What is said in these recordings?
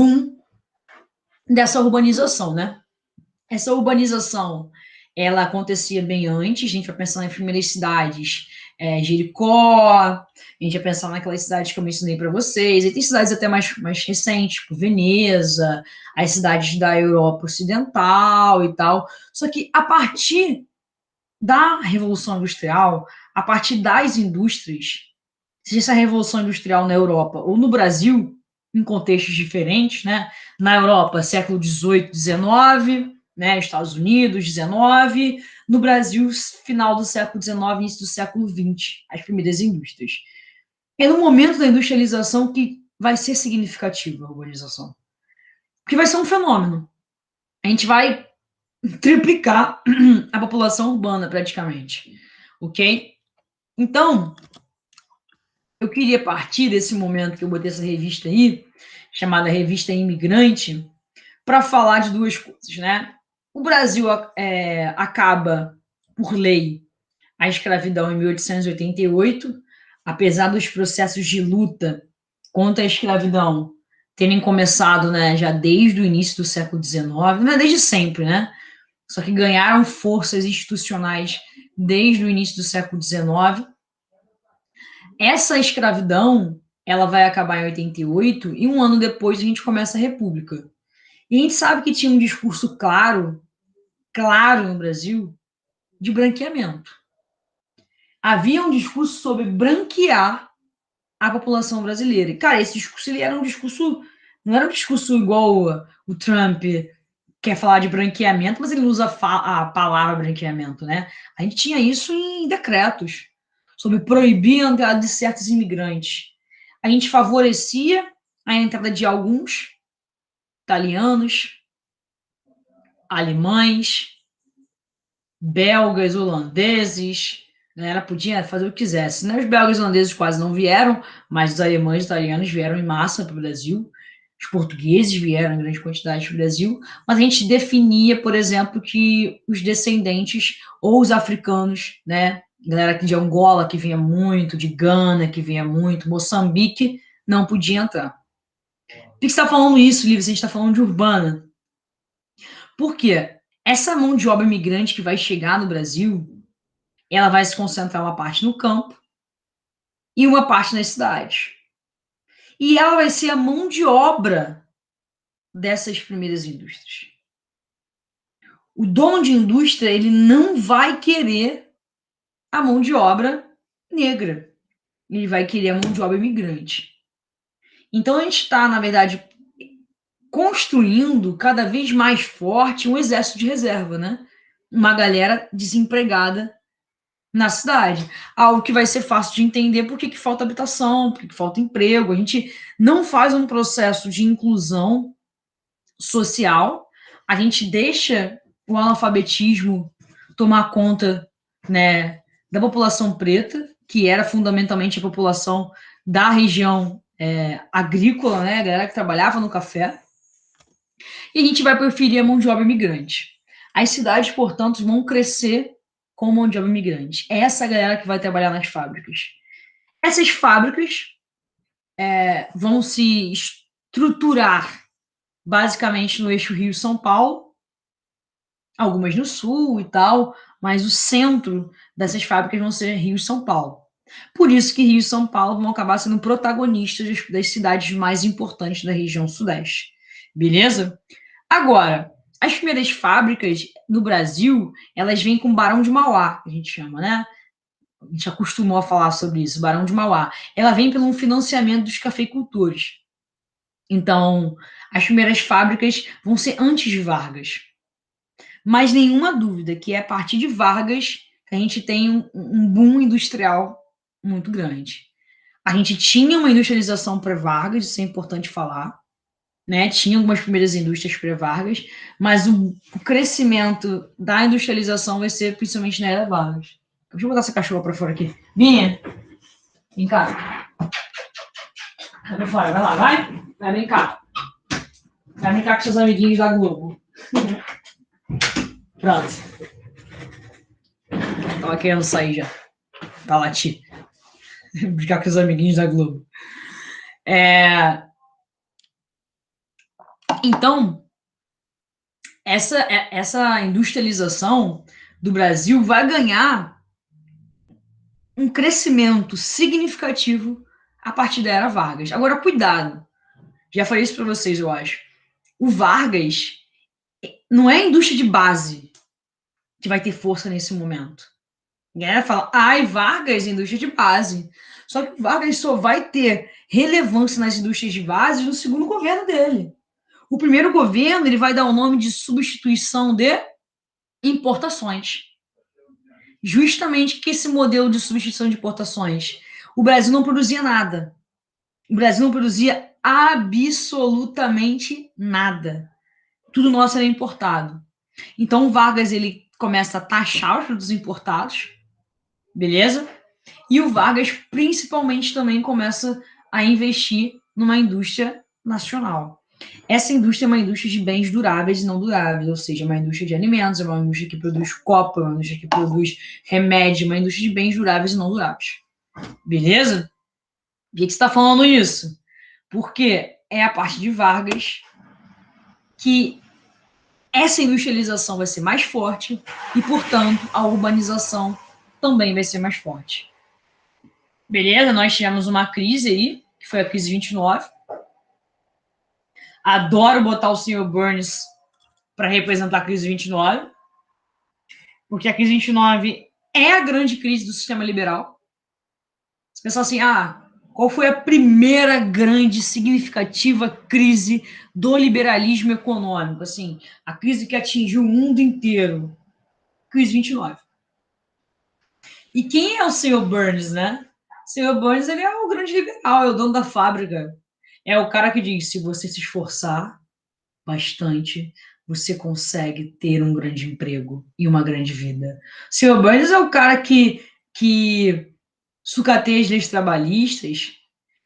boom dessa urbanização, né? Essa urbanização, ela acontecia bem antes, a gente vai pensar nas primeiras cidades, Jericó, a gente vai pensar naquelas cidades que eu mencionei para vocês, e tem cidades até mais recentes, tipo Veneza, as cidades da Europa Ocidental e tal, só que a partir da Revolução Industrial, a partir das indústrias, seja essa Revolução Industrial na Europa ou no Brasil, em contextos diferentes, né? Na Europa, século XVIII, XIX, né? Estados Unidos, XIX, no Brasil, final do século XIX, início do século XX, as primeiras indústrias. É no momento da industrialização que vai ser significativa a urbanização. Porque vai ser um fenômeno. A gente vai triplicar a população urbana, praticamente. Ok? Então, eu queria partir desse momento que eu botei essa revista aí, chamada Revista Imigrante, para falar de duas coisas, né? O Brasil acaba, por lei, a escravidão em 1888, apesar dos processos de luta contra a escravidão terem começado, né, já desde o início do século XIX, não é desde sempre, né? Só que ganharam forças institucionais desde o início do século XIX. Essa escravidão, ela vai acabar em 88 e um ano depois a gente começa a República. E a gente sabe que tinha um discurso claro no Brasil, de branqueamento. Havia um discurso sobre branquear a população brasileira. E, cara, esse discurso ele era um discurso, não era um discurso igual o Trump quer falar de branqueamento, mas ele usa a palavra branqueamento, né? A gente tinha isso em decretos, sobre proibir a entrada de certos imigrantes. A gente favorecia a entrada de alguns italianos, alemães, belgas, holandeses, a galera podia fazer o que quisesse. Os belgas e holandeses quase não vieram, mas os alemães e italianos vieram em massa para o Brasil. Os portugueses vieram em grande quantidade para o Brasil, mas a gente definia, por exemplo, que os descendentes ou os africanos, né, galera de Angola que vinha muito, de Gana que vinha muito, Moçambique, não podia entrar. Por que você está falando isso, Lívia? Se a gente está falando de urbana. Por quê? Essa mão de obra imigrante que vai chegar no Brasil, ela vai se concentrar uma parte no campo e uma parte nas cidades. E ela vai ser a mão de obra dessas primeiras indústrias. O dono de indústria, ele não vai querer a mão de obra negra. Ele vai querer a mão de obra imigrante. Então, a gente está, na verdade, construindo cada vez mais forte um exército de reserva, né? Uma galera desempregada na cidade. Algo que vai ser fácil de entender porque que falta habitação, porque que falta emprego. A gente não faz um processo de inclusão social, a gente deixa o analfabetismo tomar conta, né, da população preta, que era fundamentalmente a população da região agrícola, né, a galera que trabalhava no café, e a gente vai preferir a mão de obra imigrante. As cidades, portanto, vão crescer com mão de obra imigrante. É essa galera que vai trabalhar nas fábricas. Essas fábricas vão se estruturar basicamente no eixo Rio-São Paulo, algumas no sul e tal, mas o centro dessas fábricas vão ser Rio e São Paulo. Por isso que Rio e São Paulo vão acabar sendo protagonistas das cidades mais importantes da região sudeste. Beleza? Agora, as primeiras fábricas no Brasil, elas vêm com Barão de Mauá, que a gente chama, né? A gente acostumou a falar sobre isso, Barão de Mauá. Ela vem pelo financiamento dos cafeicultores. Então, as primeiras fábricas vão ser antes de Vargas. Mas nenhuma dúvida que é a partir de Vargas que a gente tem um boom industrial muito grande. A gente tinha uma industrialização pré-Vargas, isso é importante falar, né? Tinha algumas primeiras indústrias pré-Vargas, mas o crescimento da industrialização vai ser principalmente na era Vargas. Deixa eu botar essa cachorra para fora aqui. Vinha! Vem cá. Vai pra fora, vai lá, vai. Vai, vem cá. Vai brincar com seus amiguinhos da Globo. Pronto. Tava querendo sair já. Pra latir. Brincar com os amiguinhos da Globo. Então, essa industrialização do Brasil vai ganhar um crescimento significativo a partir da era Vargas. Agora, cuidado. Já falei isso para vocês, eu acho. O Vargas não é a indústria de base que vai ter força nesse momento. Ninguém fala, ai, Vargas, indústria de base. Só que o Vargas só vai ter relevância nas indústrias de base no segundo governo dele. O primeiro governo, ele vai dar o nome de substituição de importações. Justamente que esse modelo de substituição de importações. O Brasil não produzia nada. O Brasil não produzia absolutamente nada. Tudo nosso era importado. Então o Vargas ele começa a taxar os produtos importados, beleza? E o Vargas principalmente também começa a investir numa indústria nacional. Essa indústria é uma indústria de bens duráveis e não duráveis, ou seja, uma indústria de alimentos, é uma indústria que produz copo, é uma indústria que produz remédio, uma indústria de bens duráveis e não duráveis. Beleza? Por que você está falando isso? Porque é a parte de Vargas que essa industrialização vai ser mais forte e, portanto, a urbanização também vai ser mais forte. Beleza? Nós tivemos uma crise aí, que foi a crise de 29. Adoro botar o Sr. Burns para representar a crise de 29, porque a crise de 29 é a grande crise do sistema liberal. Você pensa assim, qual foi a primeira grande, significativa crise do liberalismo econômico? Assim, a crise que atingiu o mundo inteiro. Crise 29. E quem é o Sr. Burns, né? O Sr. Burns, ele é o grande liberal, é o dono da fábrica. É o cara que diz, se você se esforçar bastante, você consegue ter um grande emprego e uma grande vida. O Sr. Burns é o cara que sucateia as leis trabalhistas,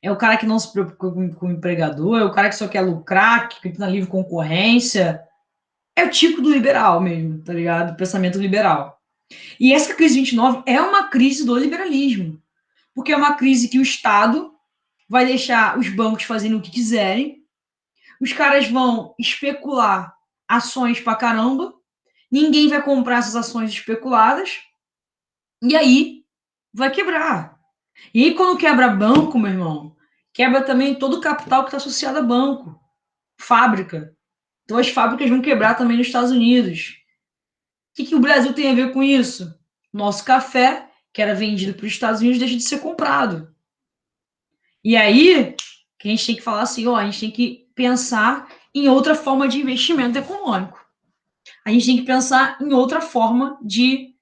é o cara que não se preocupa com o empregador, é o cara que só quer lucrar, que na livre concorrência. É o tipo do liberal mesmo, tá ligado? O pensamento liberal. E essa crise de 29 é uma crise do liberalismo, porque é uma crise que o Estado vai deixar os bancos fazendo o que quiserem, os caras vão especular ações pra caramba, ninguém vai comprar essas ações especuladas, e aí vai quebrar. E aí, quando quebra banco, meu irmão, quebra também todo o capital que está associado a banco, fábrica. Então as fábricas vão quebrar também nos Estados Unidos. O que o Brasil tem a ver com isso? Nosso café, que era vendido para os Estados Unidos, deixa de ser comprado. E aí, que a gente tem que falar assim, a gente tem que pensar em outra forma de investimento econômico. A gente tem que pensar em outra forma de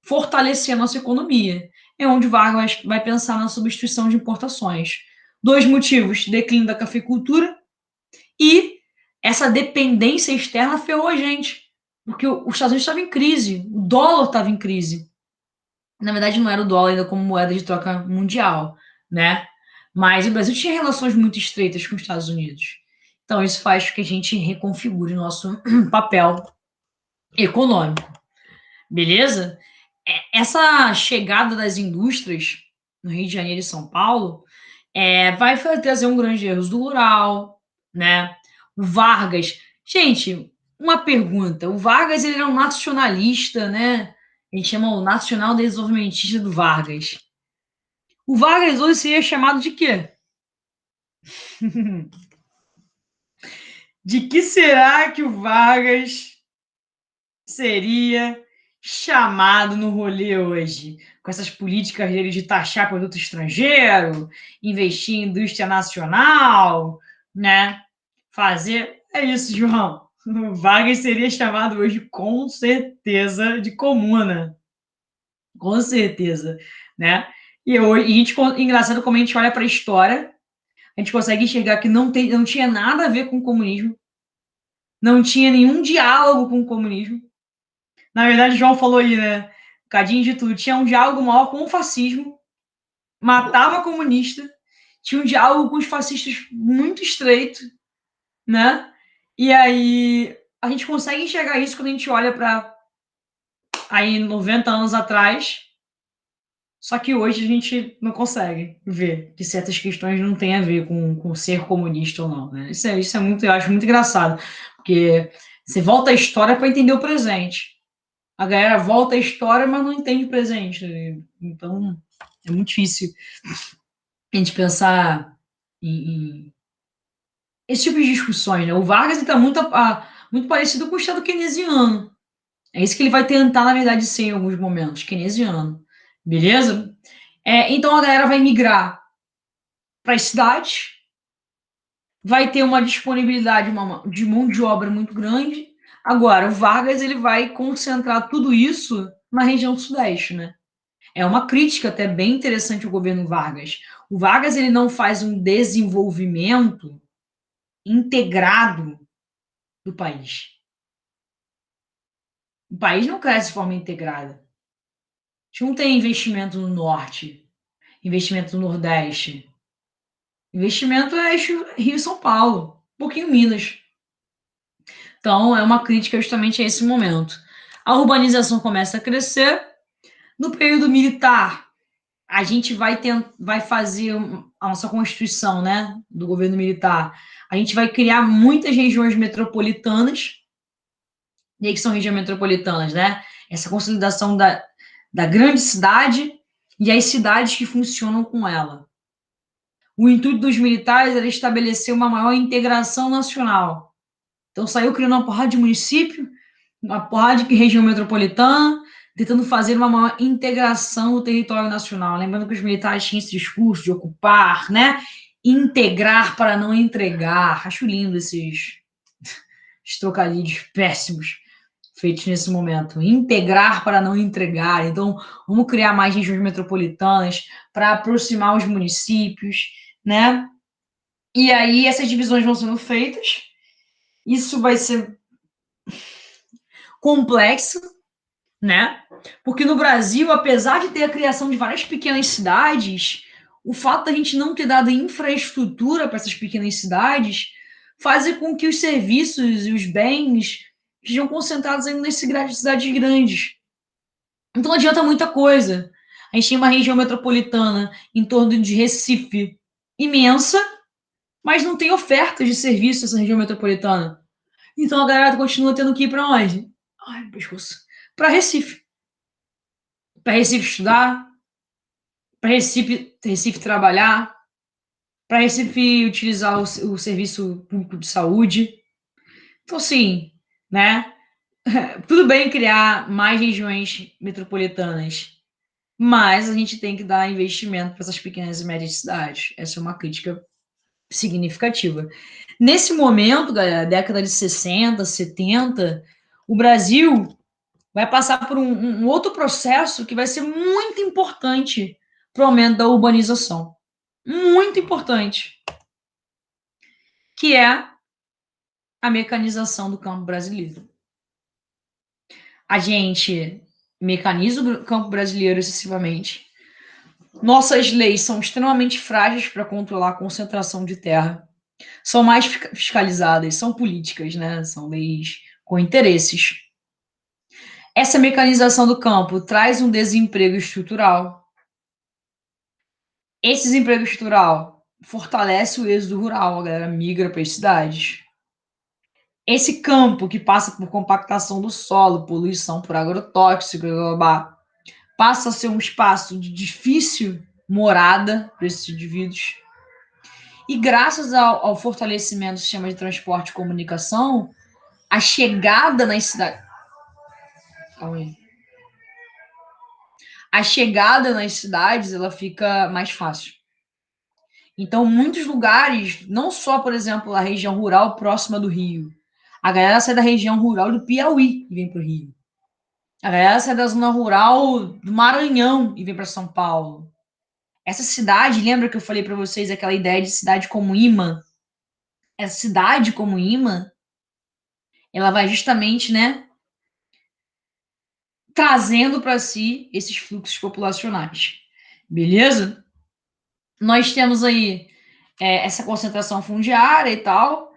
fortalecer a nossa economia. É onde o Vargas vai pensar na substituição de importações. 2 motivos: declínio da cafeicultura e essa dependência externa ferrou a gente. Porque os Estados Unidos estavam em crise, o dólar estava em crise. Na verdade, não era o dólar ainda como moeda de troca mundial, né? Mas o Brasil tinha relações muito estreitas com os Estados Unidos. Então, isso faz com que a gente reconfigure o nosso papel econômico. Beleza? Essa chegada das indústrias no Rio de Janeiro e São Paulo vai trazer um grande erro do rural, né? O Vargas. Gente, uma pergunta. O Vargas ele era um nacionalista, né? A gente chama o Nacional Desenvolvimentista do Vargas. O Vargas hoje seria chamado de quê? De que será que o Vargas seria chamado no rolê hoje? Com essas políticas dele de taxar produto estrangeiro, investir em indústria nacional, né? Fazer. É isso, João. O Vargas seria chamado hoje, com certeza, de comuna. Com certeza, né? E hoje, engraçado como a gente olha para a história, a gente consegue enxergar que não tinha nada a ver com o comunismo, não tinha nenhum diálogo com o comunismo. Na verdade, o João falou aí, né? Cadinho de tudo. Tinha um diálogo maior com o fascismo, matava comunista, tinha um diálogo com os fascistas muito estreito, né? E aí a gente consegue enxergar isso quando a gente olha para aí 90 anos atrás. Só que hoje a gente não consegue ver que certas questões não têm a ver com ser comunista ou não, né? Isso é muito, eu acho muito engraçado, porque você volta a história para entender o presente. A galera volta a história, mas não entende o presente. Então, é muito difícil a gente pensar em esse tipo de discussões, né? O Vargas está muito parecido com o Estado keynesiano. É isso que ele vai tentar, na verdade, ser em alguns momentos, keynesiano. Beleza? Então a galera vai migrar para as cidades, vai ter uma disponibilidade de mão de obra muito grande. Agora, o Vargas ele vai concentrar tudo isso na região sudeste, né? É uma crítica até bem interessante ao governo Vargas. O Vargas ele não faz um desenvolvimento integrado do país. O país não cresce de forma integrada. A gente não tem investimento no norte, investimento no nordeste. Investimento é Rio e São Paulo, um pouquinho Minas. Então, é uma crítica justamente a esse momento. A urbanização começa a crescer. No período militar, a gente vai fazer a nossa Constituição, né, do governo militar. A gente vai criar muitas regiões metropolitanas. E aí que são regiões metropolitanas, né? Essa consolidação da grande cidade e as cidades que funcionam com ela. O intuito dos militares era estabelecer uma maior integração nacional. Então saiu criando uma porrada de município, uma porrada de região metropolitana, tentando fazer uma maior integração do território nacional. Lembrando que os militares tinham esse discurso de ocupar, né? Integrar para não entregar. Acho lindo esses trocadilhos péssimos feitos nesse momento. Integrar para não entregar. Então, vamos criar mais regiões metropolitanas para aproximar os municípios, né? E aí essas divisões vão sendo feitas. Isso vai ser complexo, né? Porque no Brasil, apesar de ter a criação de várias pequenas cidades, o fato da gente não ter dado infraestrutura para essas pequenas cidades faz com que os serviços e os bens estejam concentrados ainda nas cidades grandes. Então não adianta muita coisa. A gente tem uma região metropolitana em torno de Recife imensa, mas não tem oferta de serviço nessa região metropolitana. Então a galera continua tendo que ir para onde? Ai, meu pescoço. Para Recife. Para Recife estudar, para Recife trabalhar, para Recife utilizar o serviço público de saúde. Então, assim, né? Tudo bem criar mais regiões metropolitanas, mas a gente tem que dar investimento para essas pequenas e médias cidades. Essa é uma crítica significativa. Nesse momento, galera, década de 60, 70, o Brasil vai passar por um outro processo que vai ser muito importante para o aumento da urbanização. Muito importante. Que é a mecanização do campo brasileiro. A gente mecaniza o campo brasileiro excessivamente. Nossas leis são extremamente frágeis para controlar a concentração de terra. São mais fiscalizadas, são políticas, né? São leis com interesses. Essa mecanização do campo traz um desemprego estrutural. Esse desemprego estrutural fortalece o êxodo rural, a galera migra para as cidades. Esse campo que passa por compactação do solo, poluição por agrotóxico, passa a ser um espaço de difícil morada para esses indivíduos. E graças ao fortalecimento do sistema de transporte e comunicação, a chegada nas cidades. Calma aí. A chegada nas cidades ela fica mais fácil. Então, muitos lugares, não só, por exemplo, a região rural próxima do Rio, a galera sai da região rural do Piauí e vem para o Rio. A galera sai da zona rural do Maranhão e vem para São Paulo. Essa cidade, lembra que eu falei para vocês aquela ideia de cidade como imã? Essa cidade como imã, ela vai justamente, né, trazendo para si esses fluxos populacionais. Beleza? Nós temos aí essa concentração fundiária e tal.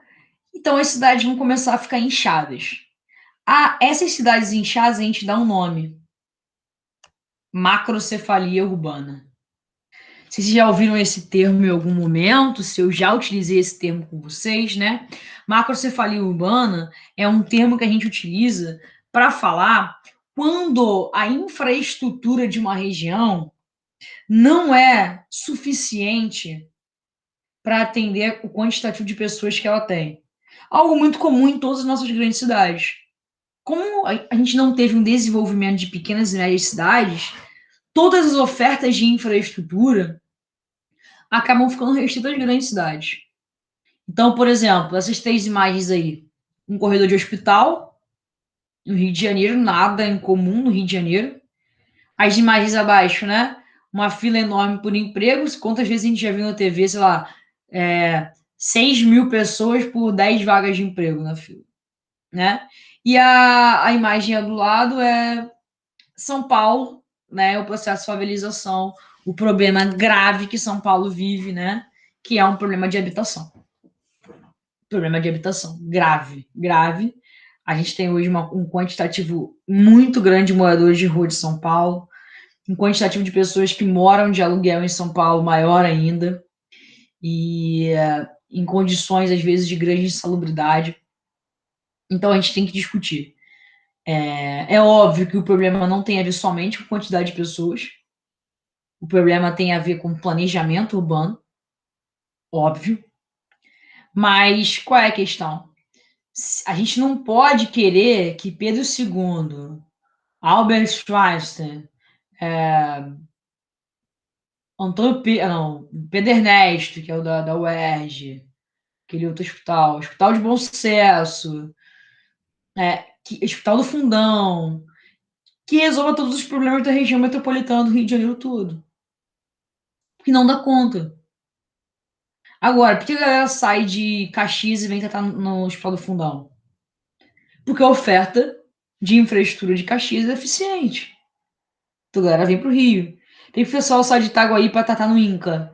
Então as cidades vão começar a ficar inchadas. A essas cidades inchadas a gente dá um nome. macrocefalia urbana. Vocês já ouviram esse termo em algum momento? Se eu já utilizei esse termo com vocês, né? Macrocefalia urbana é um termo que a gente utiliza para falar quando a infraestrutura de uma região não é suficiente para atender o quantitativo de pessoas que ela tem. Algo muito comum em todas as nossas grandes cidades. Como a gente não teve um desenvolvimento de pequenas e médias cidades, todas as ofertas de infraestrutura acabam ficando restritas às grandes cidades. Então, por exemplo, essas três imagens aí, um corredor de hospital no Rio de Janeiro, nada em comum no Rio de Janeiro. As imagens abaixo, né? Uma fila enorme por empregos. Quantas vezes a gente já viu na TV, sei lá, 6 mil pessoas por 10 vagas de emprego na fila, né? E a imagem do lado é São Paulo, né? O processo de favelização, o problema grave que São Paulo vive, né? Que é um problema de habitação. Problema de habitação grave, grave. A gente tem hoje um quantitativo muito grande de moradores de rua de São Paulo, um quantitativo de pessoas que moram de aluguel em São Paulo maior ainda, e em condições, às vezes, de grande insalubridade. Então, a gente tem que discutir. É óbvio que o problema não tem a ver somente com quantidade de pessoas, o problema tem a ver com planejamento urbano, óbvio. Mas qual é a questão? A gente não pode querer que Pedro II, Albert Einstein, Pedro Ernesto, que é o da UERJ, aquele outro hospital, Hospital de Bom Sucesso, Hospital do Fundão, que resolva todos os problemas da região metropolitana do Rio de Janeiro todo. Porque não dá conta. Agora, por que a galera sai de Caxias e vem tentar no Hospital do Fundão? Porque a oferta de infraestrutura de Caxias é deficiente. Então a galera vem para o Rio. Tem pessoal sai de Itaguaí para tratar no INCA,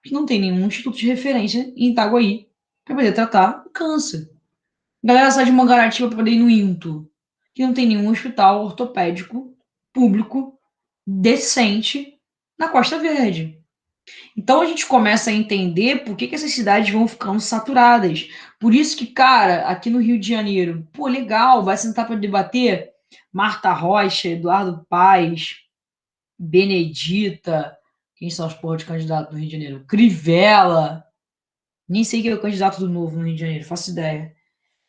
que não tem nenhum instituto de referência em Itaguaí para poder tratar o câncer. A galera sai de Mangaratiba para poder ir no INTO, que não tem nenhum hospital ortopédico público decente na Costa Verde. Então a gente começa a entender por que essas cidades vão ficando saturadas. Por isso que, cara, aqui no Rio de Janeiro, pô, legal, vai sentar para debater Marta Rocha, Eduardo Paes, Benedita, quem são os porra de candidatos no Rio de Janeiro? Crivella, nem sei quem é o candidato do Novo no Rio de Janeiro, faço ideia.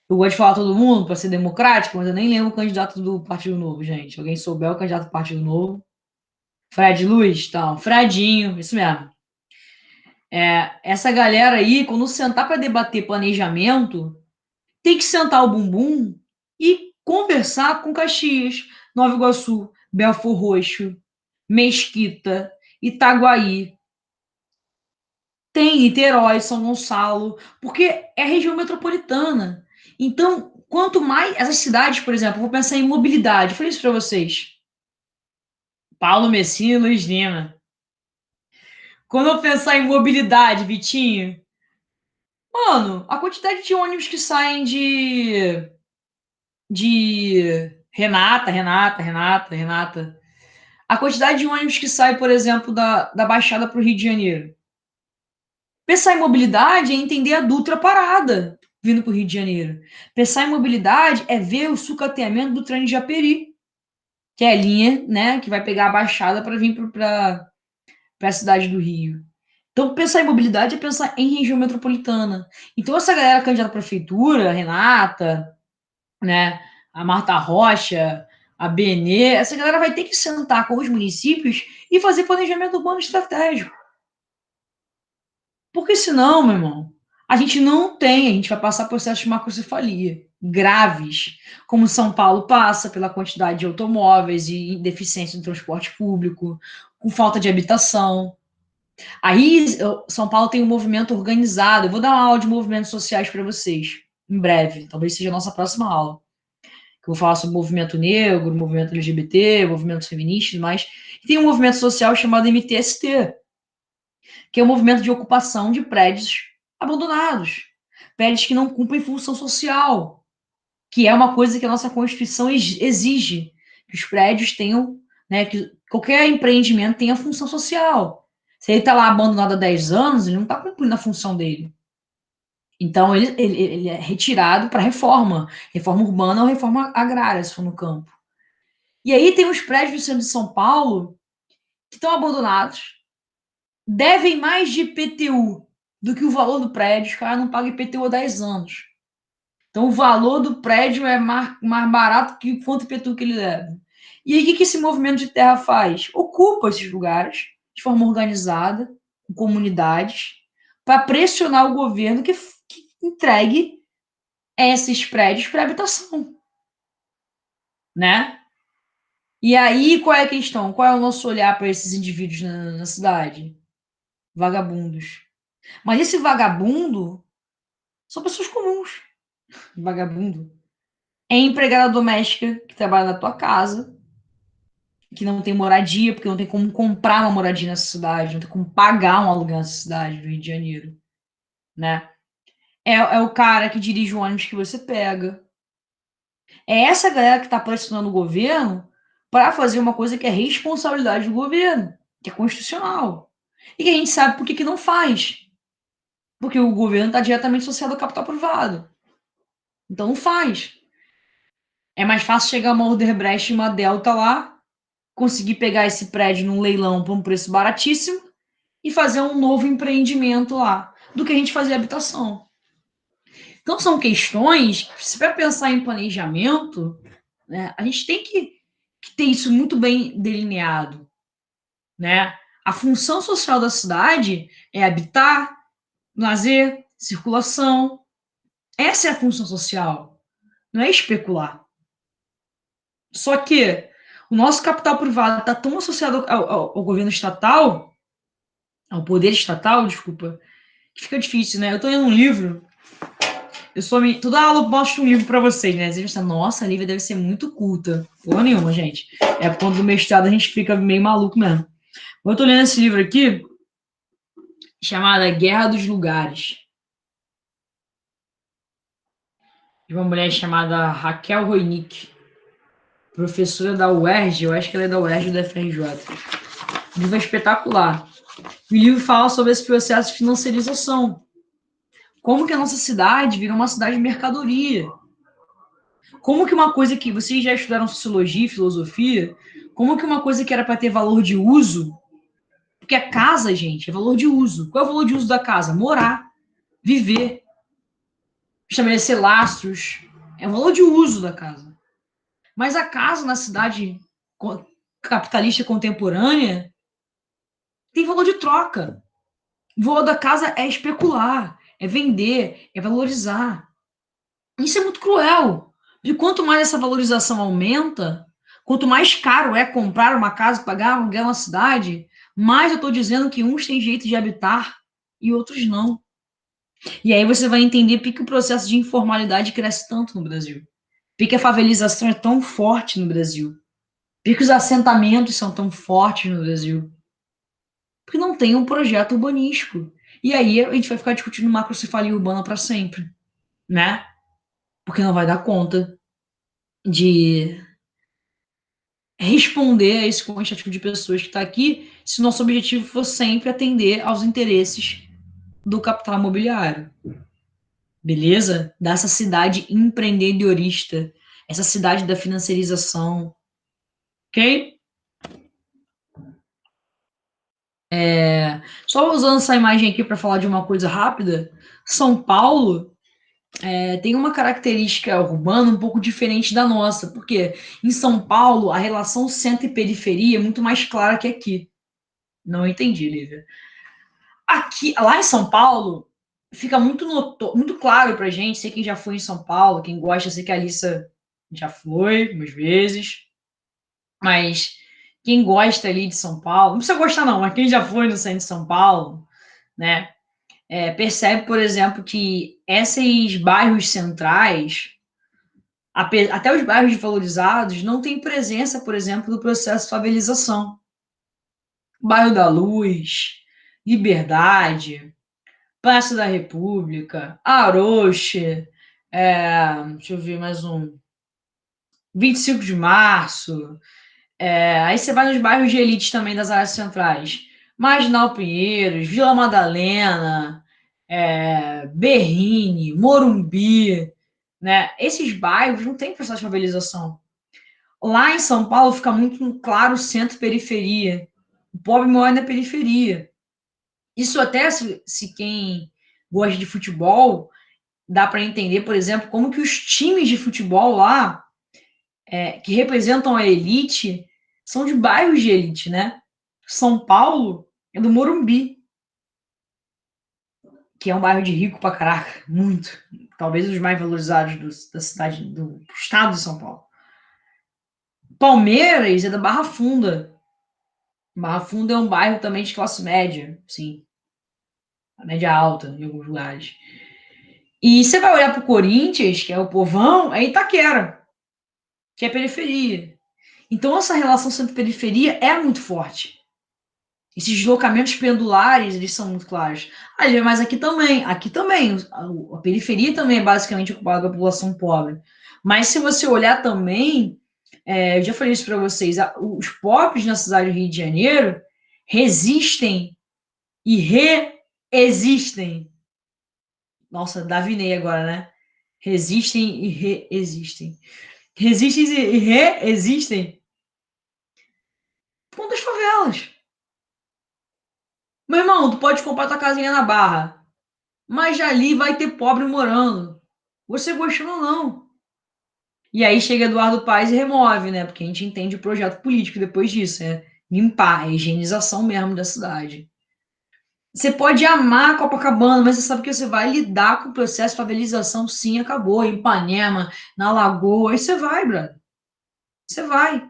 Eu gosto de falar todo mundo para ser democrático, mas eu nem lembro o candidato do Partido Novo, gente. Alguém souber o candidato do Partido Novo? Fred Luiz? Então, Fredinho, isso mesmo. Essa galera aí, quando sentar para debater planejamento, tem que sentar o bumbum e conversar com Caxias, Nova Iguaçu, Belford Roxo, Mesquita, Itaguaí, tem Niterói, São Gonçalo, porque é região metropolitana. Então, quanto mais essas cidades, por exemplo, vou pensar em mobilidade, eu falei isso para vocês. Paulo Messina e Luiz Lima. Quando eu pensar em mobilidade, Vitinho, mano, a quantidade de ônibus que saem de Renata. A quantidade de ônibus que sai, por exemplo, da Baixada para o Rio de Janeiro. Pensar em mobilidade é entender a Dutra parada vindo para o Rio de Janeiro. Pensar em mobilidade é ver o sucateamento do trem de Japeri, que é a linha, né, que vai pegar a Baixada para vir para a cidade do Rio. Então, pensar em mobilidade é pensar em região metropolitana. Então, essa galera candidata à prefeitura, a Renata, né, a Marta Rocha, a Benê, essa galera vai ter que sentar com os municípios e fazer planejamento urbano estratégico. Porque senão, meu irmão, a gente vai passar processos de macrocefalia graves, como São Paulo passa pela quantidade de automóveis e deficiência no transporte público, com falta de habitação. Aí, São Paulo tem um movimento organizado. Eu vou dar uma aula de movimentos sociais para vocês, em breve. Talvez seja a nossa próxima aula. Que eu vou falar sobre o movimento negro, movimento LGBT, movimentos feministas, mas tem um movimento social chamado MTST, que é o movimento de ocupação de prédios abandonados, prédios que não cumprem função social, que é uma coisa que a nossa Constituição exige, que os prédios tenham, né, que Qualquer empreendimento tem a função social. Se ele está lá abandonado há 10 anos, ele não está cumprindo a função dele. Então, ele é retirado para reforma urbana ou reforma agrária, se for no campo. E aí tem os prédios do centro de São Paulo que estão abandonados, devem mais de IPTU do que o valor do prédio, os caras não pagam IPTU há 10 anos. Então, o valor do prédio é mais barato que quanto IPTU que ele leva. E aí, o que esse movimento de terra faz? Ocupa esses lugares de forma organizada, com comunidades, para pressionar o governo que entregue esses prédios para habitação, né? E aí, qual é a questão? Qual é o nosso olhar para esses indivíduos na cidade? Vagabundos. Mas esse vagabundo são pessoas comuns. Vagabundo é empregada doméstica que trabalha na tua casa, que não tem moradia, porque não tem como comprar uma moradia nessa cidade, não tem como pagar um aluguel nessa cidade do Rio de Janeiro, né? É o cara que dirige o ônibus que você pega. É essa galera que está pressionando o governo para fazer uma coisa que é responsabilidade do governo, que é constitucional. E que a gente sabe por que não faz. Porque o governo está diretamente associado ao capital privado. Então não faz. É mais fácil chegar uma Odebrecht e uma Delta lá, conseguir pegar esse prédio num leilão por um preço baratíssimo e fazer um novo empreendimento lá, do que a gente fazer habitação. Então são questões que, se para pensar em planejamento, né, a gente tem que ter isso muito bem delineado, né? A função social da cidade é habitar, lazer, circulação. Essa é a função social, não é especular. Só que o nosso capital privado está tão associado ao governo estatal, ao poder estatal, desculpa, que fica difícil, né? Eu estou lendo um livro, toda aula eu mostro um livro para vocês, né? Vocês pensam, nossa, a Lívia deve ser muito culta. Porra nenhuma, gente. É por conta do mestrado a gente fica meio maluco mesmo. Eu estou lendo esse livro aqui, chamado Guerra dos Lugares, de uma mulher chamada Raquel Roinick, professora da UERJ, eu acho que ela é da UERJ ou da FRJ. O livro é espetacular. O livro fala sobre esse processo de financiarização. Como que a nossa cidade virou uma cidade de mercadoria. Como que uma coisa que vocês já estudaram sociologia e filosofia, como que uma coisa que era para ter valor de uso, porque a casa, gente, é valor de uso. Qual é o valor de uso da casa? Morar, viver, estabelecer lastros, é o valor de uso da casa. Mas a casa na cidade capitalista contemporânea tem valor de troca. O valor da casa é especular, é vender, é valorizar. Isso é muito cruel. E quanto mais essa valorização aumenta, quanto mais caro é comprar uma casa, pagar um aluguel na cidade, mais eu estou dizendo que uns têm jeito de habitar e outros não. E aí você vai entender por que o processo de informalidade cresce tanto no Brasil. Por que a favelização é tão forte no Brasil. Por que os assentamentos são tão fortes no Brasil. Porque não tem um projeto urbanístico. E aí a gente vai ficar discutindo macrocefalia urbana para sempre, né? Porque não vai dar conta de responder a esse quantitativo de pessoas que está aqui, se nosso objetivo for sempre atender aos interesses do capital imobiliário. Beleza? Dessa cidade empreendedorista, essa cidade da financiarização. Ok? Só usando essa imagem aqui para falar de uma coisa rápida, São Paulo tem uma característica urbana um pouco diferente da nossa, porque em São Paulo a relação centro e periferia é muito mais clara que aqui. Não entendi, Lívia. Aqui, lá em São Paulo, fica muito claro pra gente, sei quem já foi em São Paulo, quem gosta, sei que a Alissa já foi umas vezes, mas quem gosta ali de São Paulo, não precisa gostar não, mas quem já foi no centro de São Paulo, né, percebe, por exemplo, que esses bairros centrais, até os bairros desvalorizados, não têm presença, por exemplo, do processo de favelização. Bairro da Luz, Liberdade, Praça da República, Aroche, deixa eu ver mais um, 25 de Março, Aí você vai nos bairros de elite também das áreas centrais. Marginal Pinheiros, Vila Madalena, Berrini, Morumbi, né? Esses bairros não tem processo de favelização. Lá em São Paulo fica muito claro centro-periferia. O pobre mora na periferia. Isso até se quem gosta de futebol dá para entender, por exemplo, como que os times de futebol lá, que representam a elite, são de bairros de elite, né? São Paulo é do Morumbi, que é um bairro de rico pra caraca, muito. Talvez os mais valorizados da cidade, do estado de São Paulo. Palmeiras é da Barra Funda. Barra Funda é um bairro também de classe média, sim. A média alta, em alguns lugares. E você vai olhar pro Corinthians, que é o povão, é Itaquera, que é periferia. Então, essa relação centro-periferia é muito forte. Esses deslocamentos pendulares, eles são muito claros. Mas aqui também, a periferia também é basicamente ocupada pela população pobre. Mas se você olhar também, eu já falei isso para vocês, os pobres na cidade do Rio de Janeiro resistem e reexistem. Nossa, Davinei agora, né? Resistem e reexistem. Resistem e reexistem contra as favelas. Meu irmão, tu pode comprar tua casinha na Barra, mas ali vai ter pobre morando. Você gostou ou não? E aí chega Eduardo Paes e remove, né? Porque a gente entende o projeto político depois disso, é limpar, a higienização mesmo da cidade. Você pode amar Copacabana, mas você sabe que você vai lidar com o processo de favelização, sim, acabou. Em Ipanema, na Lagoa, aí você vai, brother. Você vai.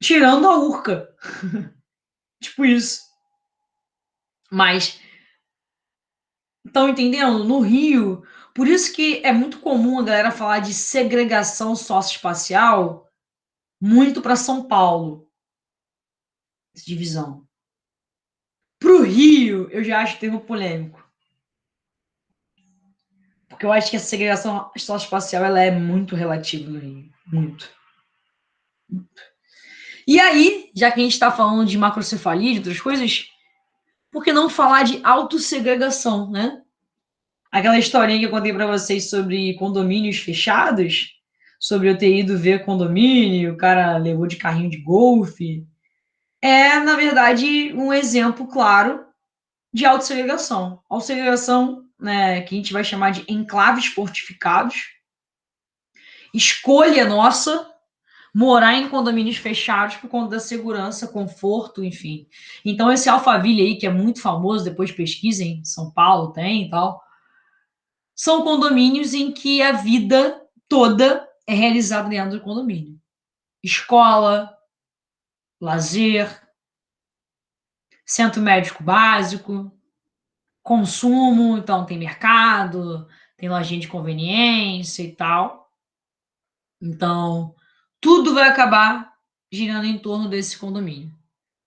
Tirando a Urca. Tipo isso. Mas, estão entendendo? No Rio, por isso que é muito comum a galera falar de segregação socioespacial muito para São Paulo. Essa divisão. Para o Rio, eu já acho termo polêmico. Porque eu acho que a segregação socioespacial ela é muito relativa no Rio. Muito. E aí, já que a gente está falando de macrocefalia e de outras coisas, por que não falar de autossegregação, né? Aquela historinha que eu contei para vocês sobre condomínios fechados, sobre eu ter ido ver condomínio, o cara levou de carrinho de golfe, na verdade, um exemplo claro de autossegregação. Autossegregação, né, que a gente vai chamar de enclaves fortificados, escolha nossa morar em condomínios fechados por conta da segurança, conforto, enfim. Então, esse Alphaville aí, que é muito famoso, depois pesquisem, São Paulo tem e tal, são condomínios em que a vida toda é realizada dentro do condomínio. Escola, lazer, centro médico básico, consumo, então tem mercado, tem lojinha de conveniência e tal. Então, tudo vai acabar girando em torno desse condomínio,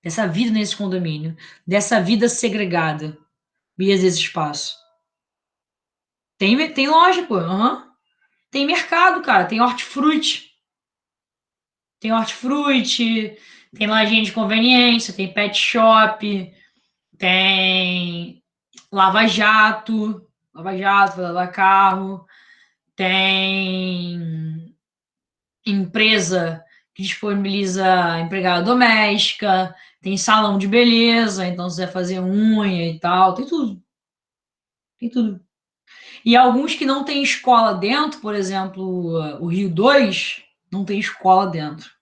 dessa vida nesse condomínio, dessa vida segregada via esse espaço. Tem loja, pô. Uhum. Tem mercado, cara. Tem hortifruti. Tem hortifruti, tem lojinha de conveniência, tem pet shop, tem lava-jato, lava-jato, vai lavar carro, tem empresa que disponibiliza empregada doméstica, tem salão de beleza, então você vai fazer unha e tal, tem tudo. Tem tudo. E alguns que não tem escola dentro, por exemplo, o Rio 2 não tem escola dentro.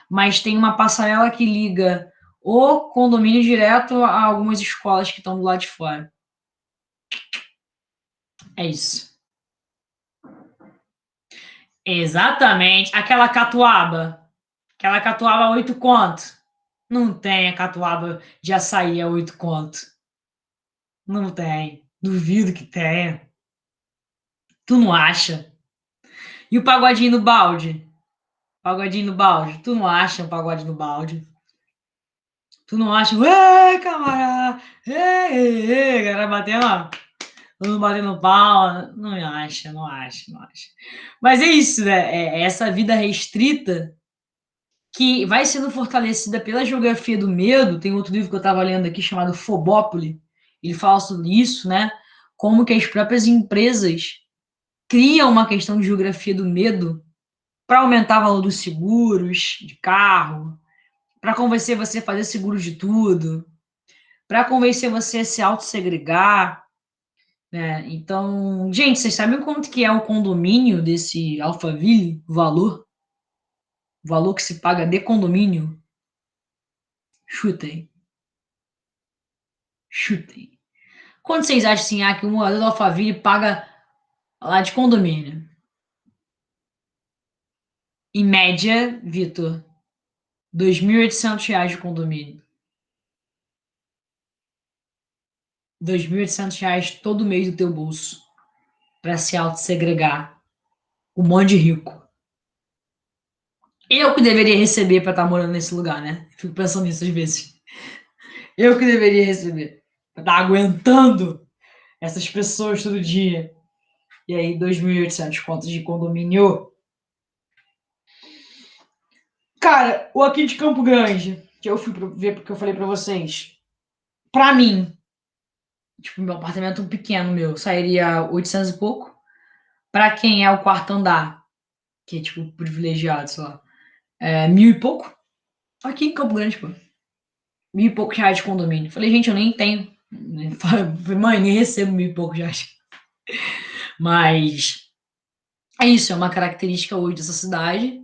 Mas tem uma passarela que liga o condomínio direto a algumas escolas que estão do lado de fora. É isso. Exatamente. Aquela catuaba. Aquela catuaba 8 conto. Não tem a catuaba de açaí a 8 conto. Não tem. Duvido que tenha. Tu não acha? E o pagodinho no balde? Pagodinho no balde. Tu não acha um pagode no balde? Tu não acha? Ué, camarada! Ei, galera batendo, ó. Todo mundo batendo palma. Não acha, não acha, não acha. Mas é isso, né? É essa vida restrita que vai sendo fortalecida pela geografia do medo. Tem outro livro que eu estava lendo aqui chamado Fobópole. Ele fala sobre isso, né? Como que as próprias empresas criam uma questão de geografia do medo para aumentar o valor dos seguros de carro, para convencer você a fazer seguro de tudo, para convencer você a se autossegregar, né? Então, gente, vocês sabem quanto que é o condomínio desse Alphaville? O valor que se paga de condomínio? Chutem. Chutem. Quanto vocês acham assim, que um morador do Alphaville paga lá de condomínio? Em média, Vitor, R$ 2.800 de condomínio. R$ 2.800 todo mês do teu bolso para se autossegregar. Um monte de rico. Eu que deveria receber para estar morando nesse lugar, né? Fico pensando nisso às vezes. Eu que deveria receber. Pra estar aguentando essas pessoas todo dia. E aí, 2.800 contas de condomínio. Cara, o aqui de Campo Grande, que eu fui ver porque eu falei pra vocês. Pra mim, tipo, meu apartamento pequeno meu, sairia 800 e pouco. Pra quem é o quarto andar, que é tipo privilegiado, sei lá, 1.000 e pouco. Aqui em Campo Grande, pô. 1.000 e poucos reais de condomínio. Falei, gente, eu nem tenho. Falei, mãe, nem recebo 1.000 e poucos reais. Mas é isso, é uma característica hoje dessa cidade.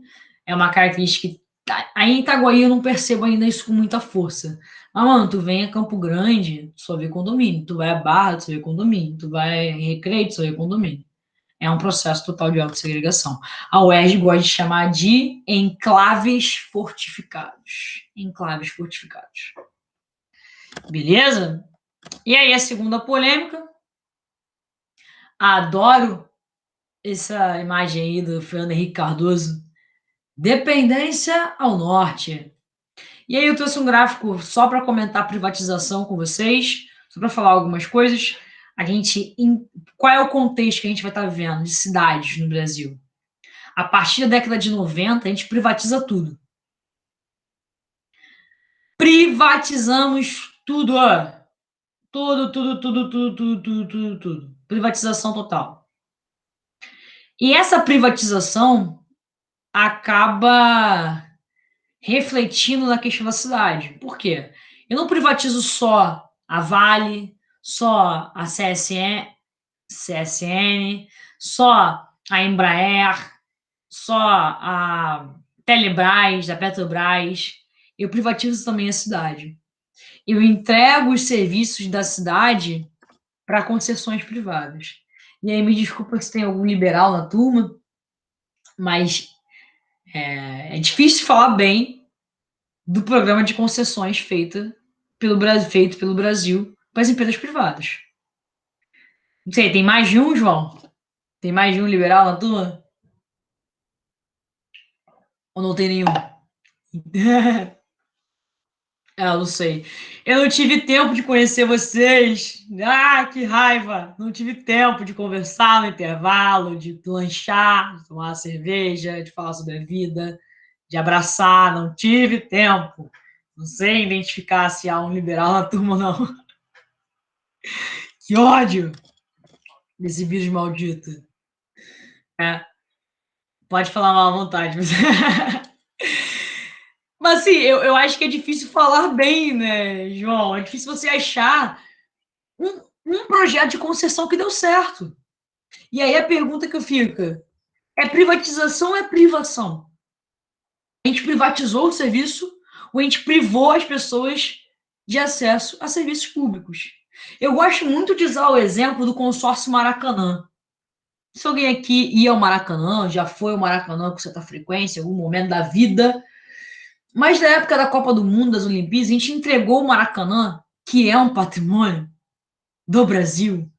É uma característica que aí em Itaguaí eu não percebo ainda isso com muita força. Mas, mano, tu vem a Campo Grande, tu só vê condomínio. Tu vai a Barra, tu só vê condomínio. Tu vai em Recreio, tu só vê condomínio. É um processo total de autossegregação. A UERJ gosta de chamar de enclaves fortificados. Enclaves fortificados. Beleza? E aí, a segunda polêmica. Adoro essa imagem aí do Fernando Henrique Cardoso. Dependência ao norte. E aí, eu trouxe um gráfico só para comentar a privatização com vocês, só para falar algumas coisas. Qual é o contexto que a gente vai estar vivendo de cidades no Brasil? A partir da década de 90, a gente privatiza tudo. Privatizamos tudo, ó. Tudo. Privatização total. E essa privatização acaba refletindo na questão da cidade. Por quê? Eu não privatizo só a Vale, só a CSN, só a Embraer, só a Telebrás, a Petrobras. Eu privatizo também a cidade. Eu entrego os serviços da cidade para concessões privadas. E aí, me desculpa se tem algum liberal na turma, mas é difícil falar bem do programa de concessões feito pelo Brasil para as empresas privadas. Não sei, tem mais de um, João? Tem mais de um liberal na turma? Ou não tem nenhum? Eu não sei. Eu não tive tempo de conhecer vocês. Que raiva! Não tive tempo de conversar no intervalo, de lanchar, de tomar uma cerveja, de falar sobre a vida, de abraçar. Não tive tempo. Não sei identificar se há um liberal na turma, não. Que ódio desse bicho maldito. É, pode falar mal à vontade. Mas, mas assim, eu acho que é difícil falar bem, né, João? É difícil você achar um projeto de concessão que deu certo. E aí a pergunta que fica: é privatização ou é privação? A gente privatizou o serviço ou a gente privou as pessoas de acesso a serviços públicos? Eu gosto muito de usar o exemplo do consórcio Maracanã. Se alguém aqui ia ao Maracanã, já foi ao Maracanã com certa frequência, em algum momento da vida, mas na época da Copa do Mundo, das Olimpíadas, a gente entregou o Maracanã, que é um patrimônio do Brasil,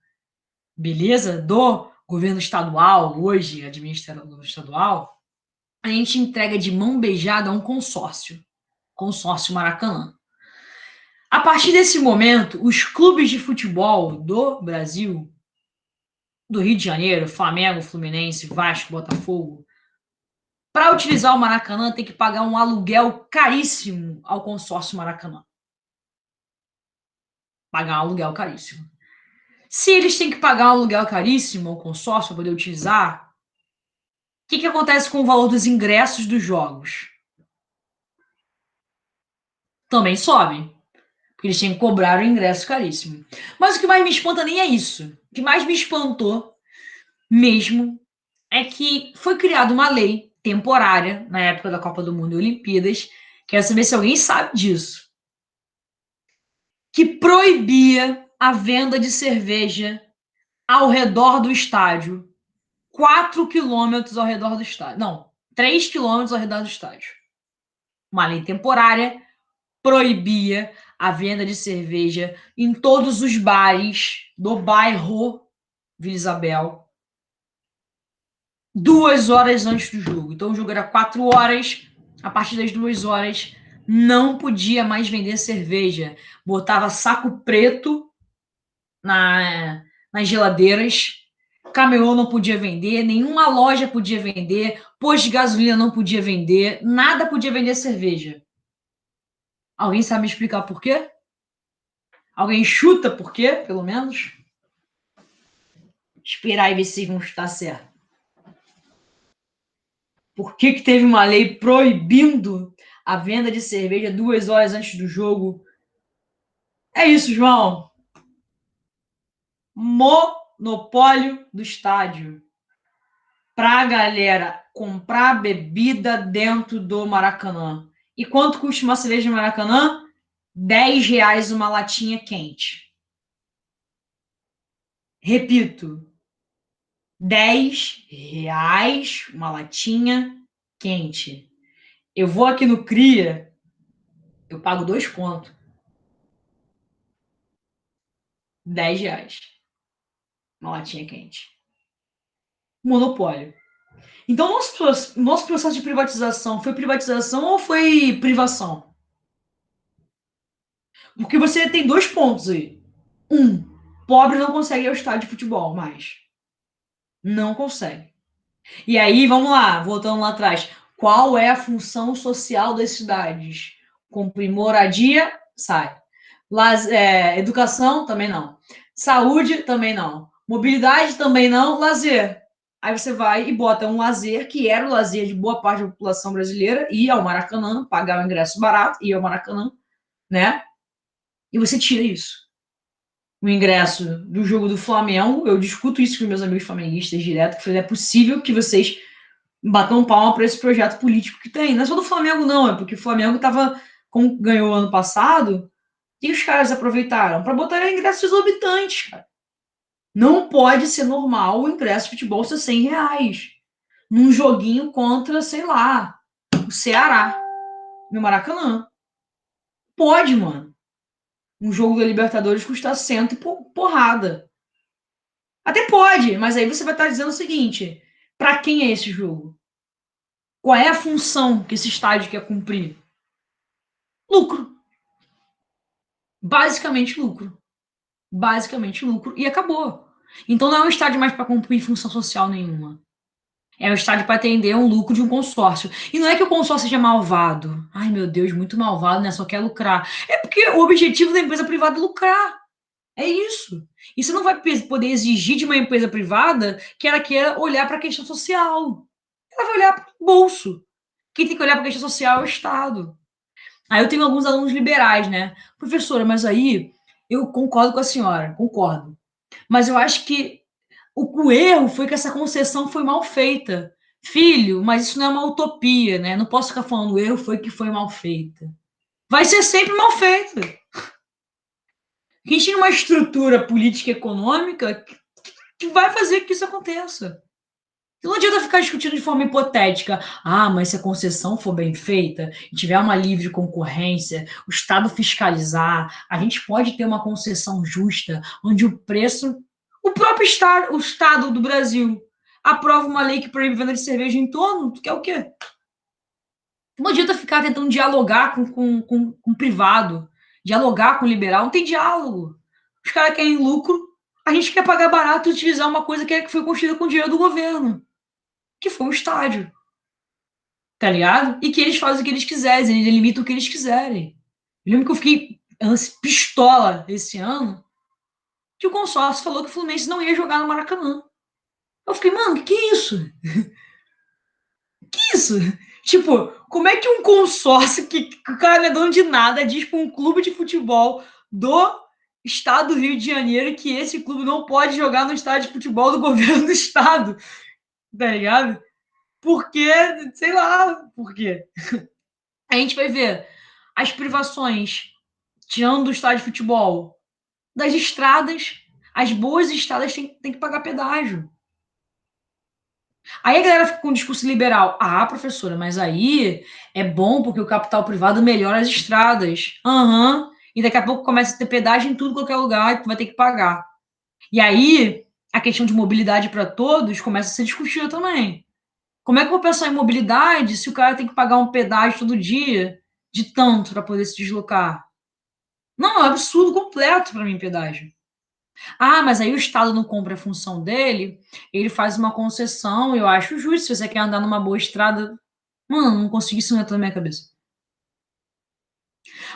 beleza? Do governo estadual, hoje administra o governo estadual, a gente entrega de mão beijada a um consórcio Maracanã. A partir desse momento, os clubes de futebol do Brasil, do Rio de Janeiro, Flamengo, Fluminense, Vasco, Botafogo, Para utilizar o Maracanã, tem que pagar um aluguel caríssimo ao consórcio Maracanã. Pagar um aluguel caríssimo. Se eles têm que pagar um aluguel caríssimo ao consórcio para poder utilizar, o que acontece com o valor dos ingressos dos jogos? Também sobe, porque eles têm que cobrar o ingresso caríssimo. Mas o que mais me espanta nem é isso. O que mais me espantou mesmo é que foi criada uma lei temporária na época da Copa do Mundo e Olimpíadas. Quero saber se alguém sabe disso. Que proibia a venda de cerveja ao redor do estádio. 4 quilômetros ao redor do estádio. Não, 3 quilômetros ao redor do estádio. Uma lei temporária proibia a venda de cerveja em todos os bares do bairro Vila Isabel 2 horas antes do jogo. Então o jogo era 4 horas, a partir das 2 horas não podia mais vender cerveja. Botava saco preto nas geladeiras, camelô não podia vender, nenhuma loja podia vender, posto de gasolina não podia vender, nada podia vender cerveja. Alguém sabe me explicar por quê? Alguém chuta por quê, pelo menos? Esperar e ver se vão estar certo. Por que teve uma lei proibindo a venda de cerveja 2 horas antes do jogo? É isso, João. Monopólio do estádio. Para a galera comprar bebida dentro do Maracanã. E quanto custa uma cerveja no Maracanã? R$ 10 uma latinha quente. Repito, R$ 10 uma latinha quente. Eu vou aqui no Cria, eu pago 2 contos. R$ 10 uma latinha quente. Monopólio. Então, nosso processo de privatização foi privatização ou foi privação? Porque você tem 2 pontos aí. Um, pobre não consegue ir ao estádio de futebol mais. Não consegue. E aí, vamos lá, voltando lá atrás. Qual é a função social das cidades? Cumprir moradia, sai. Educação, também não. Saúde, também não. Mobilidade, também não. Lazer. Aí você vai e bota um lazer, que era o lazer de boa parte da população brasileira, ir ao Maracanã, pagar o ingresso barato, ir ao Maracanã, né? E você tira isso. O ingresso do jogo do Flamengo, eu discuto isso com meus amigos flamenguistas direto, que é possível que vocês batam palma para esse projeto político que tem. Não é só do Flamengo, não, é porque o Flamengo estava, como ganhou ano passado, e os caras aproveitaram para botar ingressos exorbitantes, cara. Não pode ser normal o ingresso de futebol ser R$ 100 num joguinho contra, sei lá, o Ceará, no Maracanã. Pode, mano. Um jogo da Libertadores custar cento e porrada. Até pode, mas aí você vai estar dizendo o seguinte: para quem é esse jogo? Qual é a função que esse estádio quer cumprir? Lucro. Basicamente lucro. Basicamente lucro. E acabou. Então não é um estádio mais para cumprir função social nenhuma. É um estádio para atender um lucro de um consórcio. E não é que o consórcio seja malvado. Ai, meu Deus, muito malvado, né? Só quer lucrar. É porque o objetivo da empresa privada é lucrar. É isso. E você não vai poder exigir de uma empresa privada que ela queira olhar para a questão social. Ela vai olhar para o bolso. Quem tem que olhar para a questão social é o Estado. Aí eu tenho alguns alunos liberais, né? Professora, mas aí eu concordo com a senhora, concordo. Mas eu acho que o erro foi que essa concessão foi mal feita. Filho, mas isso não é uma utopia, né? Não posso ficar falando o erro foi que foi mal feita. Vai ser sempre mal feita. A gente tem uma estrutura política e econômica que vai fazer que isso aconteça. Não adianta ficar discutindo de forma hipotética. Ah, mas se a concessão for bem feita e tiver uma livre concorrência, o Estado fiscalizar, a gente pode ter uma concessão justa, onde o preço. O próprio Estado, o Estado do Brasil, aprova uma lei que proíbe venda de cerveja em torno, tu quer o quê? Não adianta ficar tentando dialogar com o privado, dialogar com o liberal, não tem diálogo. Os caras querem lucro, a gente quer pagar barato e utilizar uma coisa que foi construída com dinheiro do governo, que foi o estádio. tá ligado? E que eles fazem o que eles quiserem, eles delimitam o que eles quiserem. Eu lembro que eu fiquei pistola esse ano, que o consórcio falou que o Fluminense não ia jogar no Maracanã. Eu fiquei, mano, que é isso? Que isso? Tipo, como é que um consórcio que o cara não é dono de nada diz para um clube de futebol do estado do Rio de Janeiro que esse clube não pode jogar no estádio de futebol do governo do estado, tá ligado? Porque, sei lá, por quê? A gente vai ver as privações, tirando do estádio de futebol, das estradas, as boas estradas têm que pagar pedágio. Aí a galera fica com um discurso liberal. Ah, professora, mas aí é bom porque o capital privado melhora as estradas. Aham. Uhum. E daqui a pouco começa a ter pedágio em tudo, qualquer lugar, e tu vai ter que pagar. E aí a questão de mobilidade para todos começa a ser discutida também. Como é que eu vou pensar em mobilidade se o cara tem que pagar um pedágio todo dia de tanto para poder se deslocar? Não, é um absurdo completo para mim, pedágio. Ah, mas aí o Estado não compra a função dele, ele faz uma concessão, eu acho justo. Se você quer andar numa boa estrada, mano, não consegui isso entrar na minha cabeça.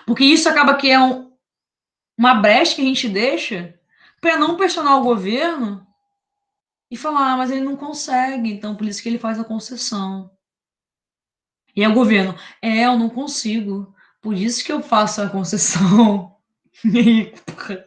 Porque isso acaba que é uma brecha que a gente deixa para não pressionar o governo e falar, ah, mas ele não consegue, então por isso que ele faz a concessão. E aí o governo, eu não consigo, por isso que eu faço a concessão. E, porra,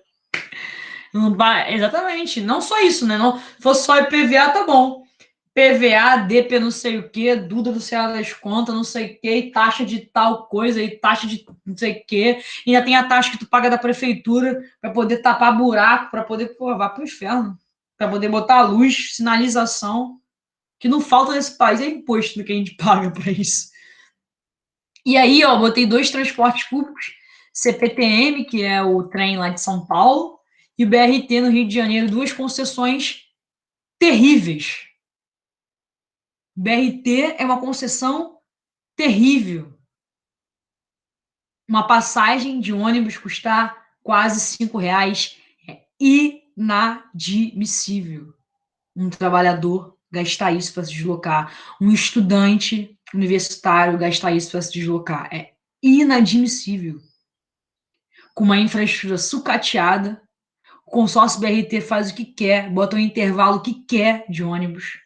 não vai, exatamente, não só isso, né? Não, se fosse só IPVA, tá bom. PVA, DP não sei o que, Duda do Ceará das Contas, não sei o que, e taxa de tal coisa, e taxa de não sei o que, ainda tem a taxa que tu paga da prefeitura para poder tapar buraco, para poder, pô, vá pro inferno, para poder botar luz, sinalização, que não falta nesse país, é imposto que a gente paga para isso. E aí, ó, botei 2 transportes públicos, CPTM, que é o trem lá de São Paulo, e o BRT no Rio de Janeiro, 2 concessões terríveis. BRT é uma concessão terrível. Uma passagem de ônibus custar quase R$ 5 é inadmissível. Um trabalhador gastar isso para se deslocar. Um estudante universitário gastar isso para se deslocar. É inadmissível. Com uma infraestrutura sucateada, o consórcio BRT faz o que quer, bota um intervalo que quer de ônibus.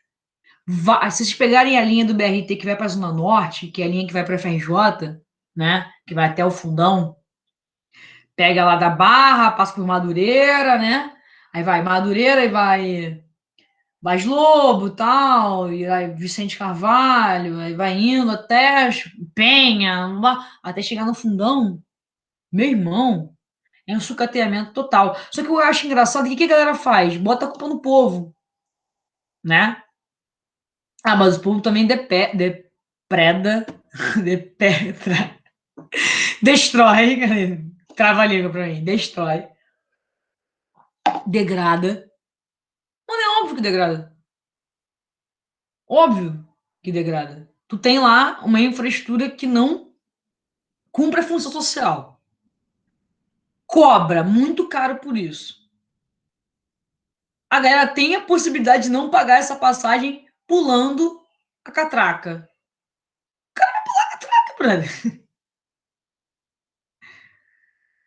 Se vocês pegarem a linha do BRT que vai para a Zona Norte, que é a linha que vai para a FRJ, né, que vai até o Fundão, pega lá da Barra, passa por Madureira, né, aí vai Madureira e vai Vaz Lobo, tal, e aí Vicente Carvalho, aí vai indo até Penha, até chegar no Fundão, meu irmão, é um sucateamento total. Só que eu acho engraçado que o que a galera faz? Bota a culpa no povo, né? Ah, mas o povo também depreda, depetra, destrói, trava a língua pra mim, destrói, degrada. Não é óbvio que degrada. Óbvio que degrada. Tu tem lá uma infraestrutura que não cumpre a função social. Cobra muito caro por isso. A galera tem a possibilidade de não pagar essa passagem pulando a catraca. O cara vai pular a catraca, brother.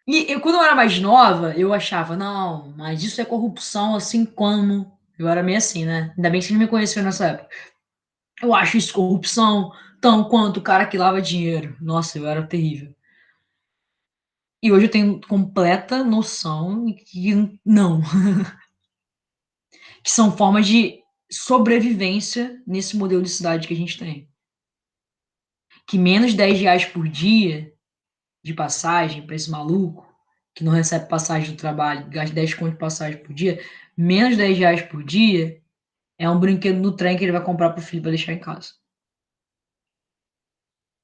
E eu, quando eu era mais nova, eu achava, não, mas isso é corrupção assim como. Eu era meio assim, né? Ainda bem que você não me conheceu nessa época. Eu acho isso corrupção, tão quanto o cara que lava dinheiro. Nossa, eu era terrível. E hoje eu tenho completa noção que não. Que são formas de sobrevivência nesse modelo de cidade que a gente tem. Que menos R$ 10 por dia de passagem para esse maluco, que não recebe passagem do trabalho, gasta 10 conto de passagem por dia, menos R$ 10 por dia é um brinquedo no trem que ele vai comprar pro filho para deixar em casa.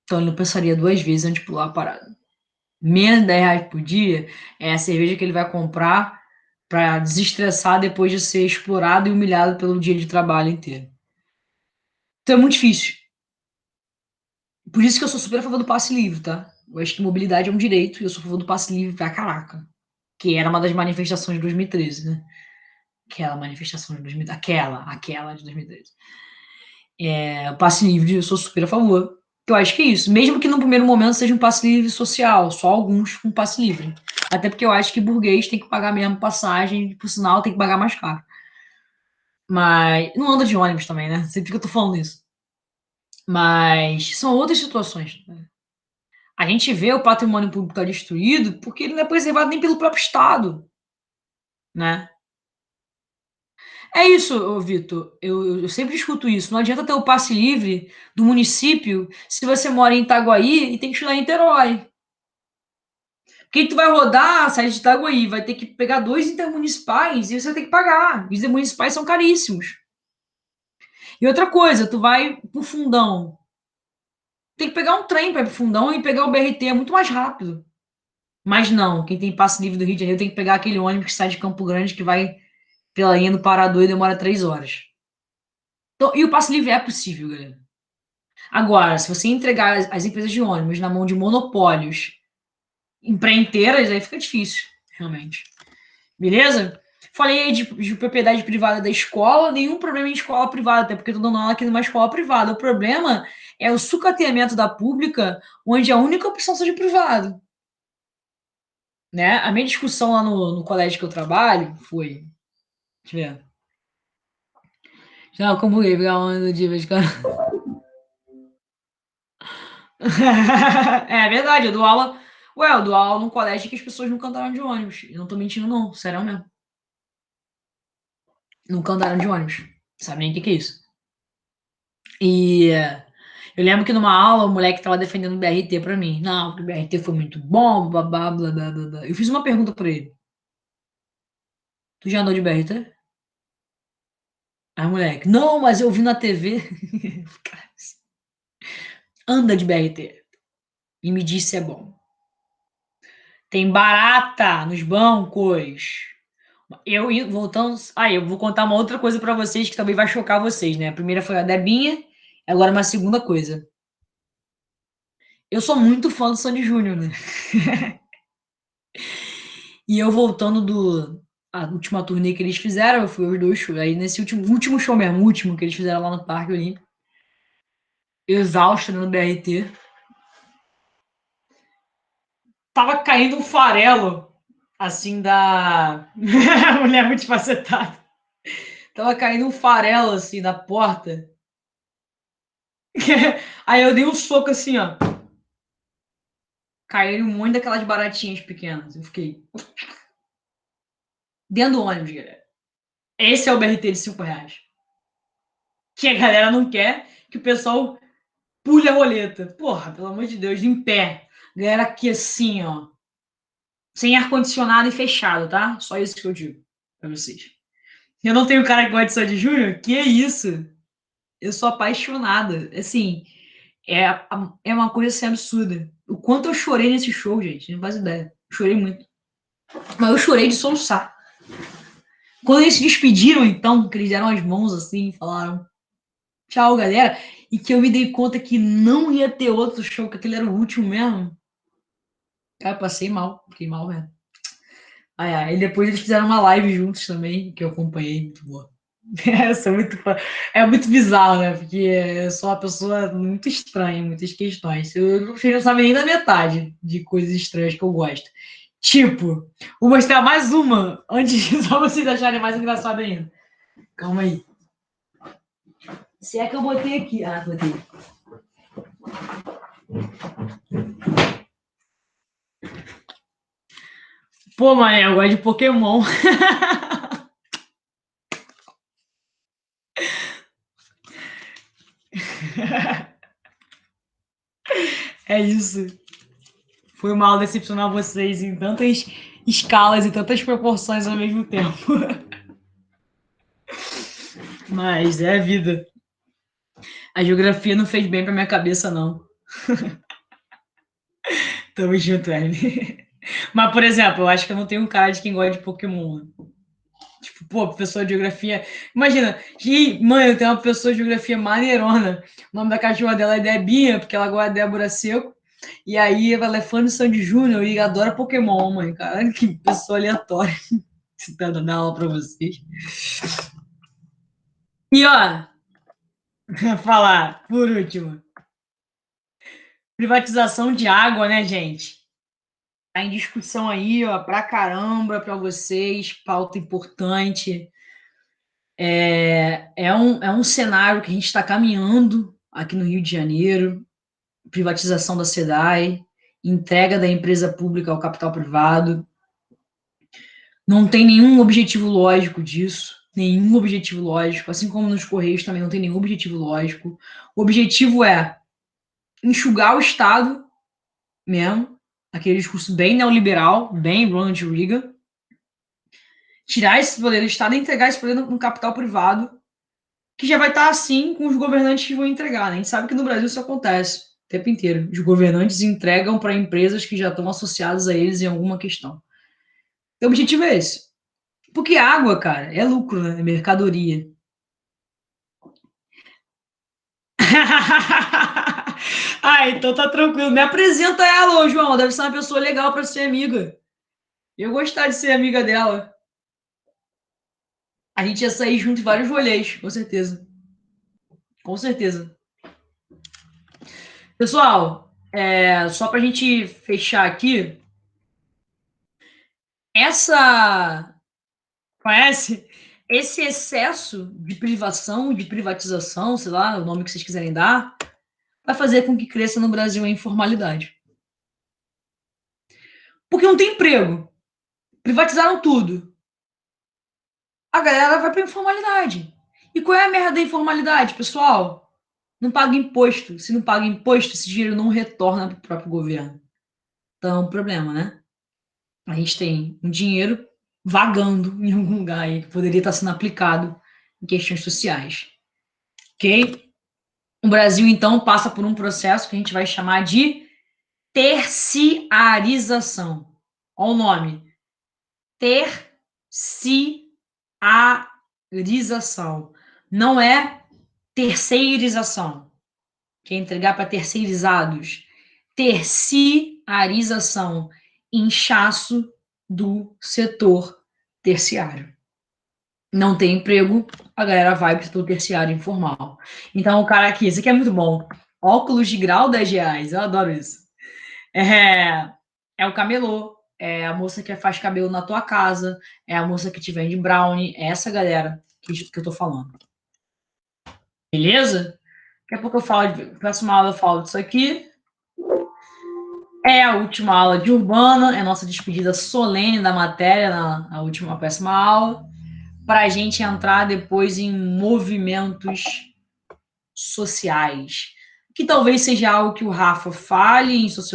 Então ele não pensaria 2 vezes antes de pular a parada. Menos de R$ 10 por dia é a cerveja que ele vai comprar para desestressar depois de ser explorado e humilhado pelo dia de trabalho inteiro. Então é muito difícil. Por isso que eu sou super a favor do passe livre, tá? Eu acho que mobilidade é um direito e eu sou a favor do passe livre pra caraca. Que era uma das manifestações de 2013, né? Aquela manifestação de 2013. Aquela de 2013. O passe livre, eu sou super a favor. Eu acho que é isso. Mesmo que no primeiro momento seja um passe livre social, só alguns com passe livre. Até porque eu acho que burguês tem que pagar mesmo passagem, por sinal, tem que pagar mais caro. Mas não anda de ônibus também, né? Sempre que eu tô falando isso. Mas são outras situações, né? A gente vê o patrimônio público tá destruído porque ele não é preservado nem pelo próprio Estado, né? É isso, ô Vitor. Eu sempre escuto isso. Não adianta ter o passe livre do município se você mora em Itaguaí e tem que estudar em Niterói. Quem tu vai rodar, sair de Itaguaí, vai ter que pegar dois intermunicipais e você vai ter que pagar. Os intermunicipais são caríssimos. E outra coisa, tu vai pro Fundão. Tem que pegar um trem para ir pro Fundão e pegar o BRT, é muito mais rápido. Mas não, quem tem passe livre do Rio de Janeiro tem que pegar aquele ônibus que sai de Campo Grande que vai pela linha do Parador e demora 3 horas. Então, e o passe livre é possível, galera. Agora, se você entregar as empresas de ônibus na mão de monopólios empreiteiras, aí fica difícil, realmente. Beleza? Falei aí de propriedade privada da escola, nenhum problema em escola privada, até porque eu tô dando aula aqui numa escola privada. O problema é o sucateamento da pública, onde a única opção seja privado. Né? A minha discussão lá no colégio que eu trabalho foi. Deixa eu ver. Já como ia pegar uma do Divas, cara. É verdade, eu dou aula. Ué, eu dou aula num colégio que as pessoas nunca andaram de ônibus. Eu não tô mentindo, não. Sério mesmo. Nunca andaram de ônibus. Sabe nem o que que é isso. E eu lembro que numa aula o moleque tava defendendo o BRT pra mim. Não, que o BRT foi muito bom, blá, blá, blá, blá, blá, blá. Eu fiz uma pergunta pra ele. Tu já andou de BRT? Aí o moleque, não, mas eu vi na TV. Cara, anda de BRT. E me disse se é bom. Tem barata nos bancos. Voltando. Eu vou contar uma outra coisa pra vocês que também vai chocar vocês, né? A primeira foi a Debinha, agora uma segunda coisa. Eu sou muito fã do Sandy Júnior, né? E eu voltando a última turnê que eles fizeram, eu fui aos dois shows. Aí nesse último show mesmo, o último que eles fizeram lá no Parque Olímpico, exausto no BRT, tava caindo um farelo, assim, da. Mulher multifacetada. Tava caindo um farelo, assim, da porta. Aí eu dei um soco assim, ó. Caíram um monte daquelas baratinhas pequenas. Eu fiquei dentro do ônibus, galera. Esse é o BRT de R$ 5. Que a galera não quer que o pessoal pule a roleta. Porra, pelo amor de Deus, em pé. Galera aqui assim, ó. Sem ar-condicionado e fechado, tá? Só isso que eu digo pra vocês. Eu não tenho cara que gosta de Sandy Júnior? Que isso? Eu sou apaixonada. Assim, é uma coisa assim absurda. O quanto eu chorei nesse show, gente, não faz ideia. Chorei muito. Mas eu chorei de soluçar. Quando eles se despediram, então, que eles deram as mãos assim, falaram tchau, galera, e que eu me dei conta que não ia ter outro show, que aquele era o último mesmo. Cara, passei mal, fiquei mal mesmo. E depois eles fizeram uma live juntos também, que eu acompanhei, muito boa. Eu sou muito fã. É muito bizarro, né? Porque eu sou uma pessoa muito estranha em muitas questões. Vocês não sabem nem da metade de coisas estranhas que eu gosto. Tipo, vou mostrar mais uma, antes de só vocês acharem mais engraçado ainda. Calma aí. Se é que eu botei aqui. Ah, botei. Pô, mané, eu gosto de Pokémon. É isso. Foi mal decepcionar vocês em tantas escalas e tantas proporções ao mesmo tempo. Mas é a vida. A geografia não fez bem pra minha cabeça, não. Tamo junto, Ellen. Mas, por exemplo, eu acho que eu não tenho um cara de quem gosta de Pokémon. Tipo, pô, professor de geografia. Imagina, mãe, eu tenho uma professora de geografia maneirona. O nome da cachorra dela é Debinha, porque ela gosta de Débora Seco. E aí ela é fã de Sandy Júnior e adora Pokémon, mãe. Caralho, que pessoa aleatória. Se tá dando aula pra vocês. E ó, falar, por último. Privatização de água, né, gente? Tá em discussão aí, ó, pra caramba, pra vocês, pauta importante. É um cenário que a gente está caminhando aqui no Rio de Janeiro, privatização da SEDAI, entrega da empresa pública ao capital privado. Não tem nenhum objetivo lógico disso, nenhum objetivo lógico, assim como nos Correios também não tem nenhum objetivo lógico. O objetivo é enxugar o Estado mesmo, aquele discurso bem neoliberal, bem Ronald Reagan, tirar esse poder do Estado e entregar esse poder no capital privado, que já vai estar assim com os governantes que vão entregar. Né? A gente sabe que no Brasil isso acontece o tempo inteiro. Os governantes entregam para empresas que já estão associadas a eles em alguma questão. Então, o objetivo é esse. Porque água, cara, é lucro, né? É mercadoria. Ah, então tá tranquilo. Me apresenta ela, ô João. Deve ser uma pessoa legal para ser amiga. Eu gostar de ser amiga dela. A gente ia sair junto em vários rolês, com certeza. Com certeza. Pessoal, só pra gente fechar aqui, essa. Conhece? Esse excesso de privação, de privatização, sei lá, o nome que vocês quiserem dar, vai fazer com que cresça no Brasil a informalidade. Porque não tem emprego. Privatizaram tudo. A galera vai para informalidade. E qual é a merda da informalidade, pessoal? Não paga imposto. Se não paga imposto, esse dinheiro não retorna para o próprio governo. Então, é um problema, né? A gente tem um dinheiro vagando em algum lugar aí que poderia estar sendo aplicado em questões sociais. Ok? O Brasil, então, passa por um processo que a gente vai chamar de terciarização. Olha o nome. Terciarização. Não é terceirização, que é entregar para terceirizados. Terciarização. Inchaço do setor terciário. Não tem emprego, a galera vai para o setor terciário informal. Então, o cara aqui, isso aqui é muito bom. Óculos de grau, R$ 10, eu adoro isso. É o camelô, é a moça que faz cabelo na tua casa, é a moça que te vende brownie, é essa galera que eu tô falando. Beleza? Daqui a pouco eu falo, próxima aula eu falo disso aqui. É a última aula de Urbana, é a nossa despedida solene da matéria na última, próxima aula, para a gente entrar depois em movimentos sociais, que talvez seja algo que o Rafa fale em sociologia,